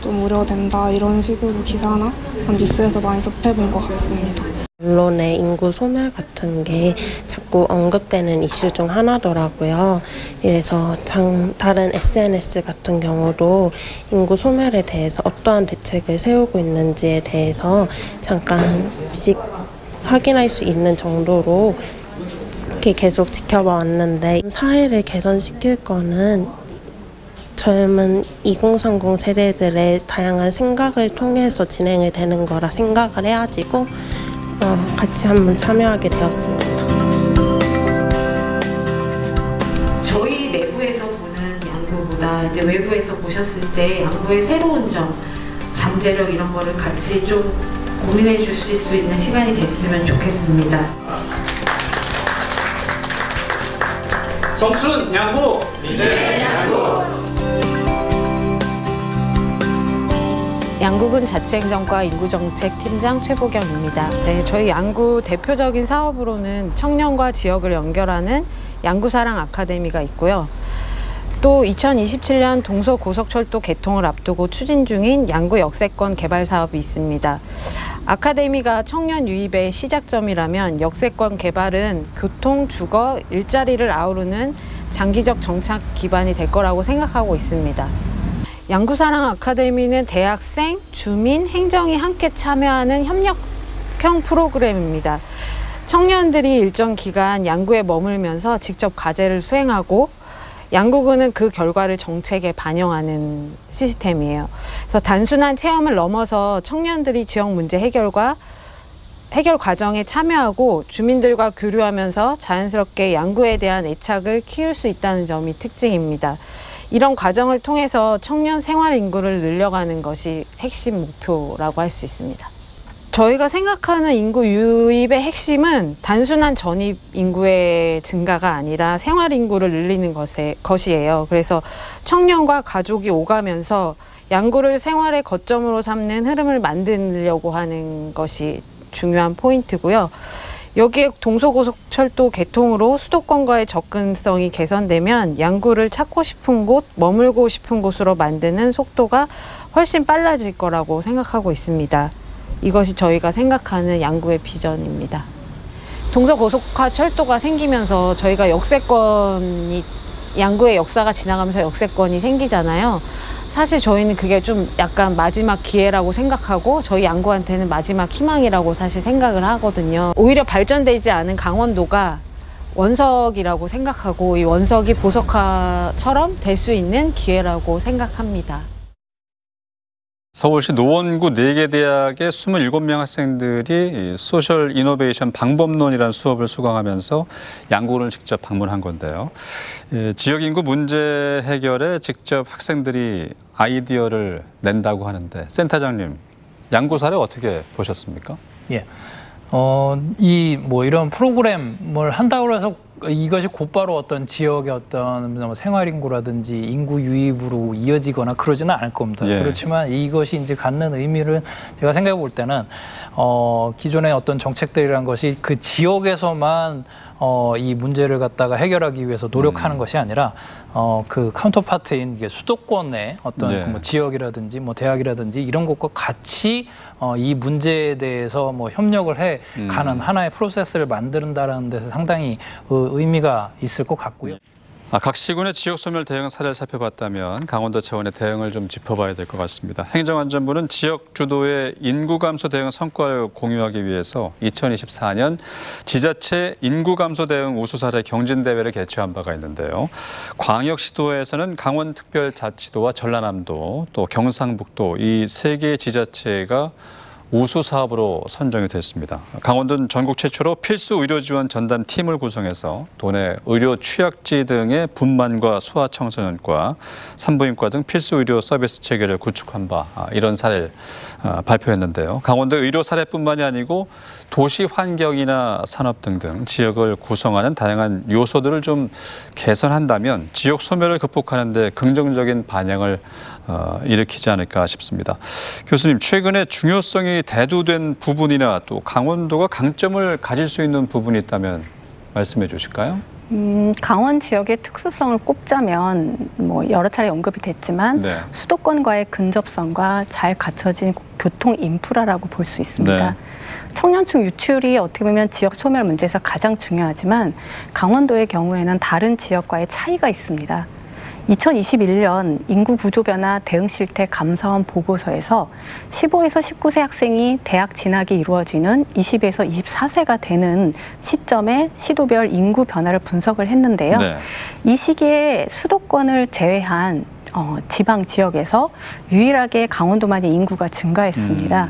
좀 우려된다 이런 식으로 기사나 뉴스에서 많이 접해본 것 같습니다. 언론의 인구 소멸 같은 게 자꾸 언급되는 이슈 중 하나더라고요. 이래서 다른 SNS 같은 경우도 인구 소멸에 대해서 어떠한 대책을 정책을 세우고 있는지에 대해서 잠깐씩 확인할 수 있는 정도로 이렇게 계속 지켜봐 왔는데, 사회를 개선시킬 거는 젊은 2030 세대들의 다양한 생각을 통해서 진행이 되는 거라 생각을 해가지고 같이 한번 참여하게 되었습니다. 저희 내부에서 보는 양구보다 이제 외부에서 보셨을 때 양구의 새로운 점, 잠재력 이런 거를 같이 좀 고민해 주실 수 있는 시간이 됐으면 좋겠습니다. 정춘 양구! 미래 양구! 양구군 자치행정과 인구정책팀장 최보경입니다. 네, 저희 양구 대표적인 사업으로는 청년과 지역을 연결하는 양구사랑 아카데미가 있고요. 또 2027년 동서고속철도 개통을 앞두고 추진 중인 양구 역세권 개발 사업이 있습니다. 아카데미가 청년 유입의 시작점이라면 역세권 개발은 교통, 주거, 일자리를 아우르는 장기적 정착 기반이 될 거라고 생각하고 있습니다. 양구사랑 아카데미는 대학생, 주민, 행정이 함께 참여하는 협력형 프로그램입니다. 청년들이 일정 기간 양구에 머물면서 직접 과제를 수행하고 양구군은 그 결과를 정책에 반영하는 시스템이에요. 그래서 단순한 체험을 넘어서 청년들이 지역 문제 해결 과정에 참여하고 주민들과 교류하면서 자연스럽게 양구에 대한 애착을 키울 수 있다는 점이 특징입니다. 이런 과정을 통해서 청년 생활 인구를 늘려가는 것이 핵심 목표라고 할 수 있습니다. 저희가 생각하는 인구 유입의 핵심은 단순한 전입 인구의 증가가 아니라 생활 인구를 늘리는 것이에요. 그래서 청년과 가족이 오가면서 양구를 생활의 거점으로 삼는 흐름을 만들려고 하는 것이 중요한 포인트고요. 여기에 동서고속철도 개통으로 수도권과의 접근성이 개선되면 양구를 찾고 싶은 곳, 머물고 싶은 곳으로 만드는 속도가 훨씬 빨라질 거라고 생각하고 있습니다. 이것이 저희가 생각하는 양구의 비전입니다. 동서고속철도가 생기면서 저희가 양구의 역사가 지나가면서 역세권이 생기잖아요. 사실 저희는 그게 좀 약간 마지막 기회라고 생각하고 저희 양구한테는 마지막 희망이라고 사실 생각을 하거든요. 오히려 발전되지 않은 강원도가 원석이라고 생각하고 이 원석이 보석화처럼 될 수 있는 기회라고 생각합니다. 서울시 노원구 4개 대학의 27명 학생들이 소셜 이노베이션 방법론이라는 수업을 수강하면서 양구를 직접 방문한 건데요. 지역 인구 문제 해결에 직접 학생들이 아이디어를 낸다고 하는데 센터장님, 양구 사례 어떻게 보셨습니까? 예. 이런 프로그램을 한다고 해서 이것이 곧바로 어떤 지역의 어떤 생활 인구라든지 인구 유입으로 이어지거나 그러지는 않을 겁니다. 예. 그렇지만 이것이 이제 갖는 의미를 제가 생각해 볼 때는 기존의 어떤 정책들이란 것이 그 지역에서만 이 문제를 갖다가 해결하기 위해서 노력하는 것이 아니라 그 카운터파트인 수도권의 어떤 뭐 지역이라든지 뭐 대학이라든지 이런 것과 같이 이 문제에 대해서 뭐 협력을 해 가는 하나의 프로세스를 만든다라는 데서 상당히 의미가 있을 것 같고요. 각 시군의 지역 소멸 대응 사례를 살펴봤다면 강원도 차원의 대응을 좀 짚어봐야 될 것 같습니다. 행정안전부는 지역 주도의 인구 감소 대응 성과를 공유하기 위해서 2024년 지자체 인구 감소 대응 우수 사례 경진 대회를 개최한 바가 있는데요. 광역시도에서는 강원특별자치도와 전라남도 또 경상북도 이 3개의 지자체가 우수 사업으로 선정이 됐습니다. 강원도는 전국 최초로 필수 의료 지원 전담 팀을 구성해서 도내 의료 취약지 등의 분만과 소아청소년과 산부인과 등 필수 의료 서비스 체계를 구축한 바 이런 사례를 발표했는데요. 강원도 의료 사례뿐만이 아니고 도시 환경이나 산업 등등 지역을 구성하는 다양한 요소들을 좀 개선한다면 지역 소멸을 극복하는 데 긍정적인 반영을 일으키지 않을까 싶습니다. 교수님, 최근에 중요성이 대두된 부분이나 또 강원도가 강점을 가질 수 있는 부분이 있다면 말씀해 주실까요? 강원 지역의 특수성을 꼽자면 뭐 여러 차례 언급이 됐지만 수도권과의 근접성과 잘 갖춰진 교통 인프라라고 볼 수 있습니다. 청년층 유출이 어떻게 보면 지역 소멸 문제에서 가장 중요하지만 강원도의 경우에는 다른 지역과의 차이가 있습니다. 2021년 인구 구조 변화 대응 실태 감사원 보고서에서 15에서 19세 학생이 대학 진학이 이루어지는 20에서 24세가 되는 시점에 시도별 인구 변화를 분석을 했는데요. 네. 이 시기에 수도권을 제외한 지방 지역에서 유일하게 강원도만의 인구가 증가했습니다.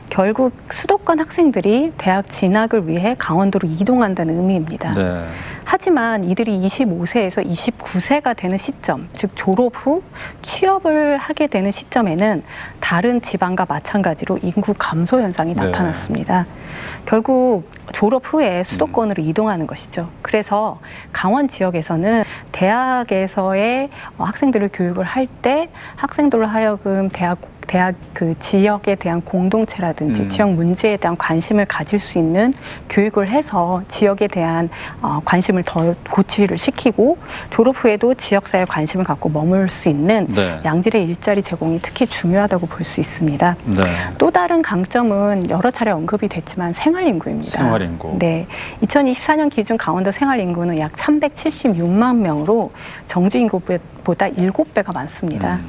결국 수도권 학생들이 대학 진학을 위해 강원도로 이동한다는 의미입니다. 네. 하지만 이들이 25세에서 29세가 되는 시점, 즉 졸업 후 취업을 하게 되는 시점에는 다른 지방과 마찬가지로 인구 감소 현상이 나타났습니다. 결국 졸업 후에 수도권으로 이동하는 것이죠. 그래서 강원 지역에서는 대학에서의 학생들을 교육을 할 때 학생들로 하여금 대학 그 지역에 대한 공동체라든지 지역 문제에 대한 관심을 가질 수 있는 교육을 해서 지역에 대한 관심을 더 고취를 시키고 졸업 후에도 지역사회에 관심을 갖고 머물 수 있는 네. 양질의 일자리 제공이 특히 중요하다고 볼 수 있습니다. 네. 또 다른 강점은 여러 차례 언급이 됐지만 생활인구입니다. 생활인구. 네, 2024년 기준 강원도 생활인구는 약 376만 명으로 정주인구보다 7배가 많습니다.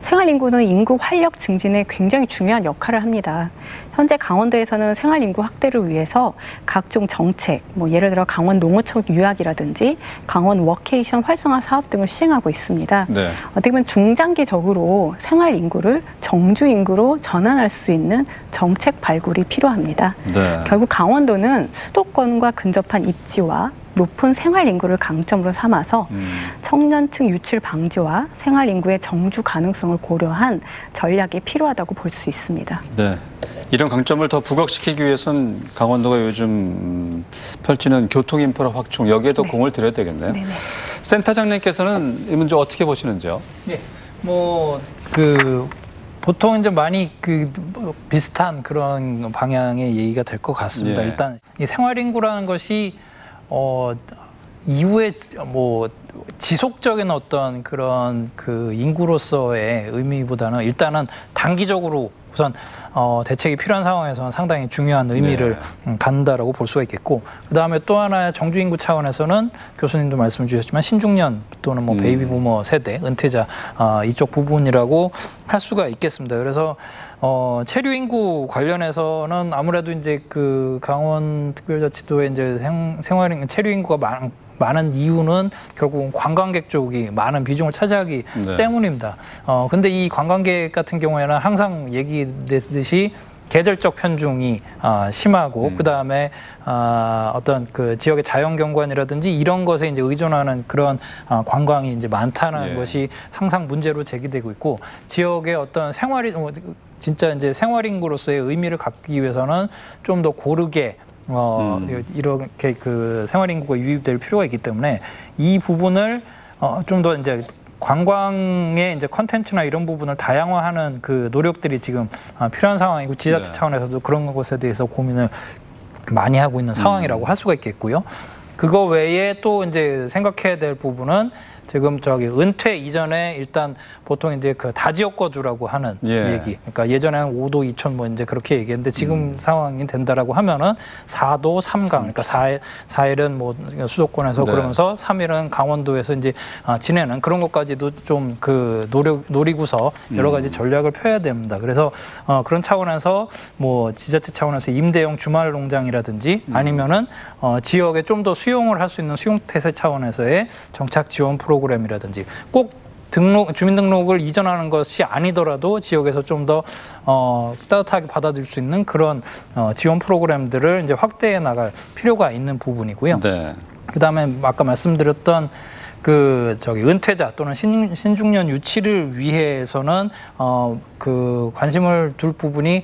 생활인구는 인구 활력 증진에 굉장히 중요한 역할을 합니다. 현재 강원도에서는 생활인구 확대를 위해서 각종 정책, 예를 들어 강원 농어촌 유학이라든지 강원 워케이션 활성화 사업 등을 시행하고 있습니다. 네. 어떻게 보면 중장기적으로 생활인구를 정주인구로 전환할 수 있는 정책 발굴이 필요합니다. 네. 결국 강원도는 수도권과 근접한 입지와 높은 생활인구를 강점으로 삼아서 청년층 유출 방지와 생활인구의 정주 가능성을 고려한 전략이 필요하다고 볼 수 있습니다. 네, 이런 강점을 더 부각시키기 위해선 강원도가 요즘 펼치는 교통인프라 확충, 여기에도 네. 공을 들여야 되겠네요. 네네. 센터장님께서는 이 문제 어떻게 보시는지요? 네, 보통 이제 많이 비슷한 그런 방향의 얘기가 될 것 같습니다. 예. 일단 이 생활인구라는 것이 이후에 지속적인 어떤 그런 인구로서의 의미보다는 일단은 단기적으로 우선 대책이 필요한 상황에서는 상당히 중요한 의미를 네. 갖는다라고 볼 수가 있겠고, 그다음에 또 하나의 정주인구 차원에서는 교수님도 말씀 주셨지만 신중년 또는 베이비부머 세대, 은퇴자 이쪽 부분이라고 할 수가 있겠습니다. 그래서 체류인구 관련해서는 아무래도 이제 강원특별자치도의 이제 체류인구가 많은 이유는 결국은 관광객 쪽이 많은 비중을 차지하기 네. 때문입니다. 근데 이 관광객 같은 경우에는 항상 얘기됐듯이 계절적 편중이 심하고 그다음에 어떤 지역의 자연경관이라든지 이런 것에 이제 의존하는 그런 관광이 이제 많다는 예. 것이 항상 문제로 제기되고 있고, 지역의 어떤 진짜 이제 생활인구로서의 의미를 갖기 위해서는 좀 더 고르게 이렇게 생활인구가 유입될 필요가 있기 때문에 이 부분을 좀 더 이제 관광의 이제 컨텐츠나 이런 부분을 다양화하는 노력들이 지금 필요한 상황이고, 지자체 차원에서도 그런 것에 대해서 고민을 많이 하고 있는 상황이라고 할 수가 있겠고요. 그거 외에 또 이제 생각해야 될 부분은 지금 은퇴 이전에 일단 보통 이제 다지역 거주라고 하는 얘기. 그러니까 예전에는 5도 2촌 이제 그렇게 얘기했는데 지금 상황이 된다라고 하면은 4도 3강. 그러니까 4일은 수도권에서 네. 그러면서 3일은 강원도에서 이제 지내는 그런 것까지도 좀 노리고서 여러 가지 전략을 펴야 됩니다. 그래서 그런 차원에서 지자체 차원에서 임대용 주말 농장이라든지 아니면은 지역에 좀 더 수용을 할 수 있는 수용태세 차원에서의 정착 지원 프로그램이라든지 꼭 주민등록을 이전하는 것이 아니더라도 지역에서 좀 더 따뜻하게 받아들일 수 있는 그런 지원 프로그램들을 이제 확대해 나갈 필요가 있는 부분이고요. 네. 그다음에 아까 말씀드렸던 은퇴자 또는 신중년 유치를 위해서는 관심을 둘 부분이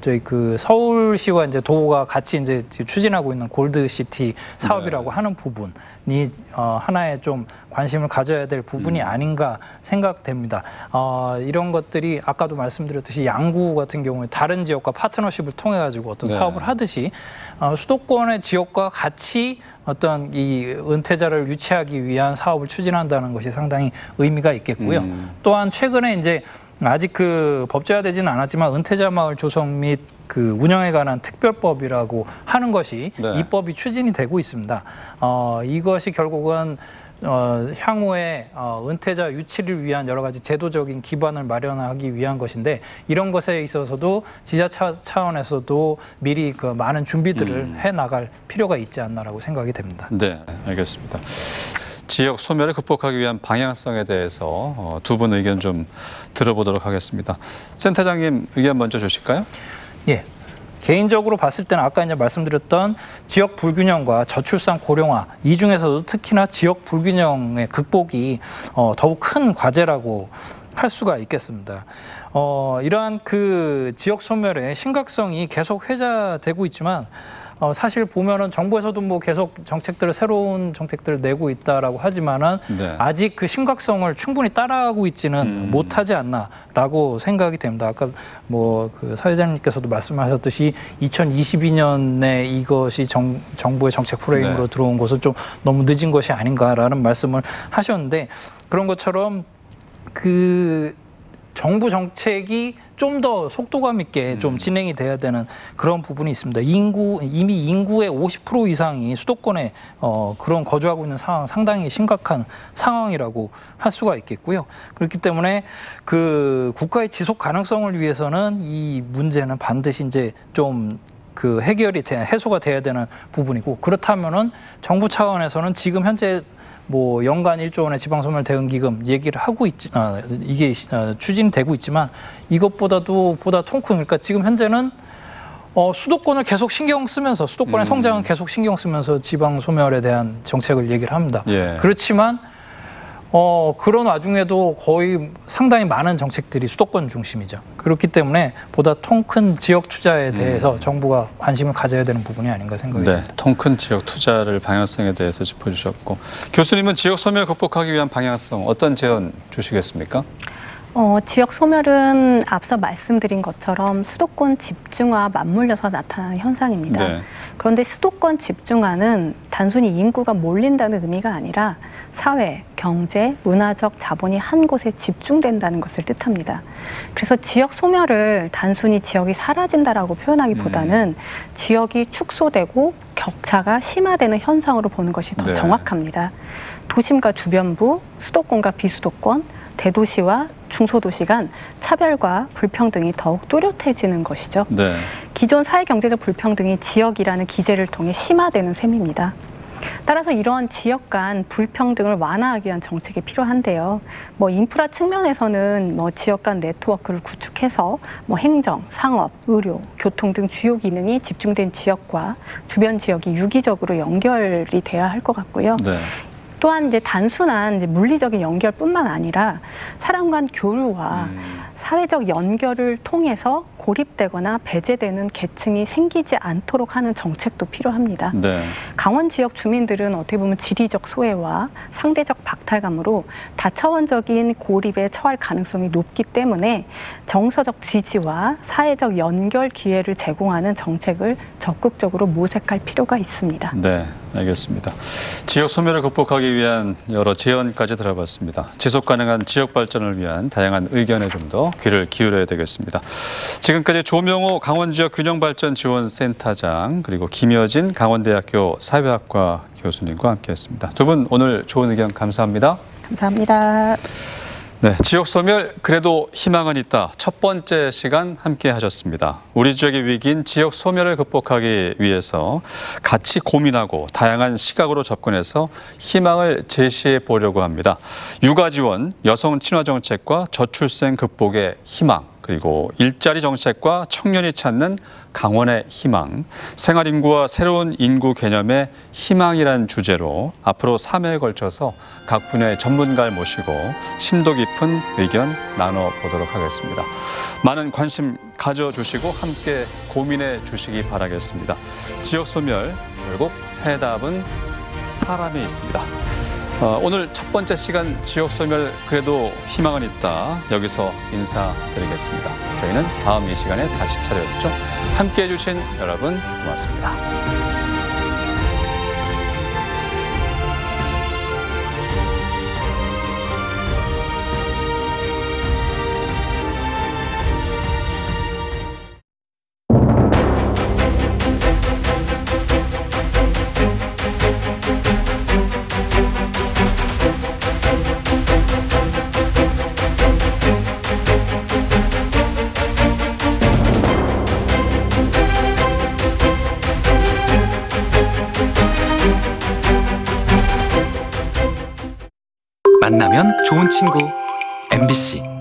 저희 서울시와 이제 도가 같이 이제 추진하고 있는 골드시티 사업이라고 하는 부분이 하나의 좀 관심을 가져야 될 부분이 아닌가 생각됩니다. 이런 것들이 아까도 말씀드렸듯이 양구 같은 경우에 다른 지역과 파트너십을 통해 가지고 어떤 사업을 하듯이 수도권의 지역과 같이 어떤 이 은퇴자를 유치하기 위한 사업을 추진한다는 것이 상당히 의미가 있겠고요. 또한 최근에 이제 아직 법제화되지는 않았지만 은퇴자 마을 조성 및 운영에 관한 특별법이라고 하는 것이 네. 입법이 추진이 되고 있습니다. 이것이 결국은 향후에 은퇴자 유치를 위한 여러 가지 제도적인 기반을 마련하기 위한 것인데 이런 것에 있어서도 지자체 차원에서도 미리 그 많은 준비들을 해 나갈 필요가 있지 않나라고 생각이 됩니다. 네, 알겠습니다. 지역 소멸을 극복하기 위한 방향성에 대해서 두 분 의견 좀 들어보도록 하겠습니다. 센터장님 의견 먼저 주실까요? 예. 개인적으로 봤을 때는 아까 이제 말씀드렸던 지역 불균형과 저출산 고령화 이 중에서도 특히나 지역 불균형의 극복이 더욱 큰 과제라고 할 수가 있겠습니다. 이러한 그 지역 소멸의 심각성이 계속 회자되고 있지만 사실 보면은 정부에서도 뭐 계속 새로운 정책들을 내고 있다라고 하지만은 아직 그 심각성을 충분히 따라가고 있지는 못하지 않나라고 생각이 됩니다. 아까 뭐 그 사회자님께서도 말씀하셨듯이 2022년에 이것이 정부의 정책 프레임으로 들어온 것은 좀 너무 늦은 것이 아닌가라는 말씀을 하셨는데 그런 것처럼 그 정부 정책이 좀 더 속도감 있게 좀 진행이 돼야 되는 그런 부분이 있습니다. 이미 인구의 50% 이상이 수도권에 그런 거주하고 있는 상황 상당히 심각한 상황이라고 할 수가 있겠고요. 그렇기 때문에 그 국가의 지속 가능성을 위해서는 이 문제는 반드시 이제 좀 그 해소가 돼야 되는 부분이고 그렇다면은 정부 차원에서는 지금 현재 뭐 연간 1조 원의 지방소멸 대응기금 얘기를 하고 이게 추진되고 있지만 이것보다도 보다 통큰 그러니까 지금 현재는 수도권을 계속 신경 쓰면서 수도권의 성장은 계속 신경 쓰면서 지방소멸에 대한 정책을 얘기를 합니다. 예. 그렇지만 그런 와중에도 거의 상당히 많은 정책들이 수도권 중심이죠. 그렇기 때문에 보다 통큰 지역 투자에 대해서 정부가 관심을 가져야 되는 부분이 아닌가 생각이 듭니다. 통큰 지역 투자를 방향성에 대해서 짚어주셨고 교수님은 지역 소멸 극복하기 위한 방향성 어떤 제안 주시겠습니까? 지역 소멸은 앞서 말씀드린 것처럼 수도권 집중화와 맞물려서 나타나는 현상입니다. 네. 그런데 수도권 집중화는 단순히 인구가 몰린다는 의미가 아니라 사회, 경제, 문화적 자본이 한 곳에 집중된다는 것을 뜻합니다. 그래서 지역 소멸을 단순히 지역이 사라진다라고 표현하기보다는 지역이 축소되고 격차가 심화되는 현상으로 보는 것이 더 정확합니다. 도심과 주변부, 수도권과 비수도권, 대도시와 중소도시 간 차별과 불평등이 더욱 뚜렷해지는 것이죠. 네. 기존 사회경제적 불평등이 지역이라는 기제를 통해 심화되는 셈입니다. 따라서 이러한 지역 간 불평등을 완화하기 위한 정책이 필요한데요. 뭐 인프라 측면에서는 뭐 지역 간 네트워크를 구축해서 뭐 행정, 상업, 의료, 교통 등 주요 기능이 집중된 지역과 주변 지역이 유기적으로 연결이 돼야 할 것 같고요. 네. 또한 이제 단순한 이제 물리적인 연결뿐만 아니라 사람 간 교류와 사회적 연결을 통해서 고립되거나 배제되는 계층이 생기지 않도록 하는 정책도 필요합니다. 네. 강원 지역 주민들은 어떻게 보면 지리적 소외와 상대적 박탈감으로 다차원적인 고립에 처할 가능성이 높기 때문에 정서적 지지와 사회적 연결 기회를 제공하는 정책을 적극적으로 모색할 필요가 있습니다. 네, 알겠습니다. 지역 소멸을 극복하기 위한 여러 제언까지 들어봤습니다. 지속 가능한 지역 발전을 위한 다양한 의견에 좀 더 귀를 기울여야 되겠습니다. 지금까지 조명호 강원지역 균형발전지원센터장 그리고 김여진 강원대학교 사회학과 교수님과 함께했습니다. 두 분 오늘 좋은 의견 감사합니다. 감사합니다. 네, 지역 소멸 그래도 희망은 있다. 첫 번째 시간 함께 하셨습니다. 우리 지역의 위기인 지역 소멸을 극복하기 위해서 같이 고민하고 다양한 시각으로 접근해서 희망을 제시해 보려고 합니다. 육아 지원, 여성 친화 정책과 저출생 극복의 희망, 그리고 일자리 정책과 청년이 찾는 강원의 희망, 생활인구와 새로운 인구 개념의 희망이란 주제로 앞으로 3회에 걸쳐서 각 분야의 전문가를 모시고 심도 깊은 의견 나눠보도록 하겠습니다. 많은 관심 가져주시고 함께 고민해 주시기 바라겠습니다. 지역 소멸, 결국 해답은 사람에 있습니다. 오늘 첫 번째 시간 지역 소멸 그래도 희망은 있다. 여기서 인사드리겠습니다. 저희는 다음 이 시간에 다시 찾아뵙죠. 함께해 주신 여러분 고맙습니다. 함께하면 좋은 친구 MBC